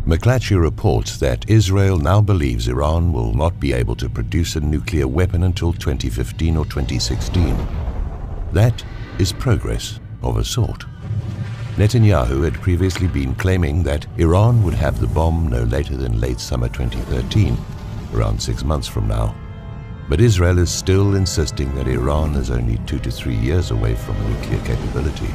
McClatchy reports that Israel now believes Iran will not be able to produce a nuclear weapon until 2015 or 2016. That is progress of a sort. Netanyahu had previously been claiming that Iran would have the bomb no later than late summer 2013, around 6 months from now. But Israel is still insisting that Iran is only 2 to 3 years away from nuclear capability.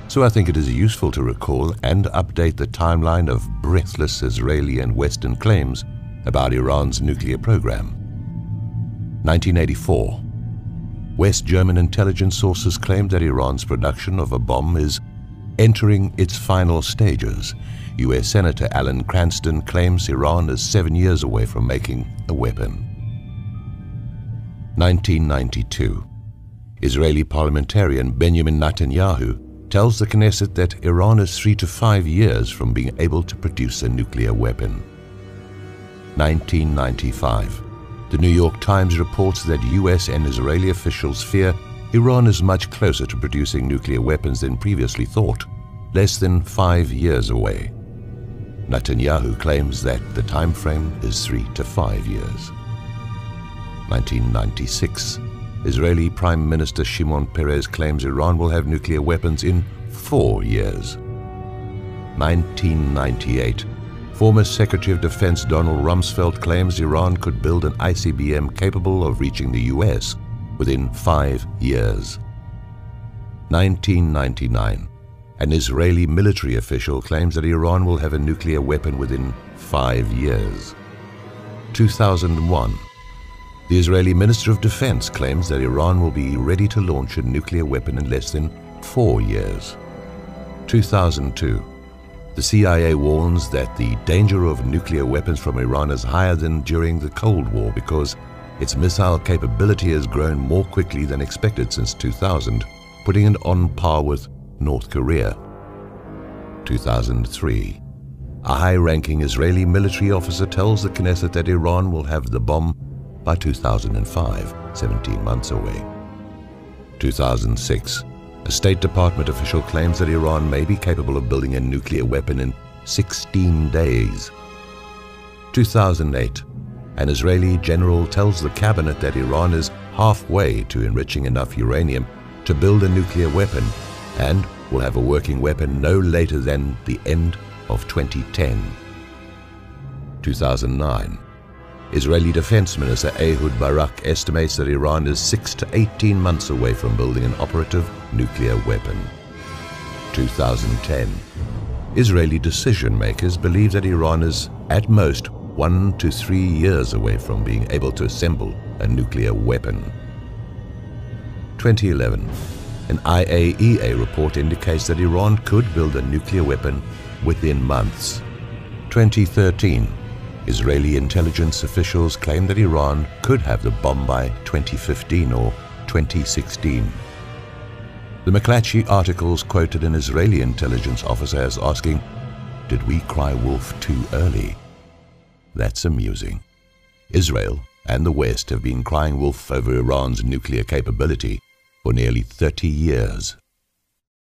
So I think it is useful to recall and update the timeline of breathless Israeli and Western claims about Iran's nuclear program. 1984. West German intelligence sources claimed that Iran's production of a bomb is entering its final stages. U.S. Senator Alan Cranston claims Iran is 7 years away from making a weapon. 1992. Israeli parliamentarian Benjamin Nutanyahoo tells the Knesset that Iran is 3 to 5 years from being able to produce a nuclear weapon. 1995. The New York Times reports that U.S. and Israeli officials fear Iran is much closer to producing nuclear weapons than previously thought, less than 5 years away. Netanyahu claims that the time frame is 3 to 5 years. 1996. Israeli Prime Minister Shimon Peres claims Iran will have nuclear weapons in 4 years. 1998. Former Secretary of Defense Donald Rumsfeld claims Iran could build an ICBM capable of reaching the U.S. within 5 years. 1999. An Israeli military official claims that Iran will have a nuclear weapon within 5 years. 2001. The Israeli Minister of Defense claims that Iran will be ready to launch a nuclear weapon in less than 4 years. 2002. The CIA warns that the danger of nuclear weapons from Iran is higher than during the Cold War because its missile capability has grown more quickly than expected since 2000, putting it on par with North Korea. 2003. A high-ranking Israeli military officer tells the Knesset that Iran will have the bomb by 2005, 17 months away. 2006. A State Department official claims that Iran may be capable of building a nuclear weapon in 16 days. 2008. An Israeli general tells the cabinet that Iran is halfway to enriching enough uranium to build a nuclear weapon and will have a working weapon no later than the end of 2010. 2009. Israeli Defense Minister Ehud Barak estimates that Iran is 6 to 18 months away from building an operative nuclear weapon. 2010. Israeli decision-makers believe that Iran is at most 1 to 3 years away from being able to assemble a nuclear weapon. 2011. An IAEA report indicates that Iran could build a nuclear weapon within months. 2013. Israeli intelligence officials claim that Iran could have the bomb by 2015 or 2016. The McClatchy articles quoted an Israeli intelligence officer as asking, "Did we cry wolf too early?" That's amusing. Israel and the West have been crying wolf over Iran's nuclear capability for nearly 30 years.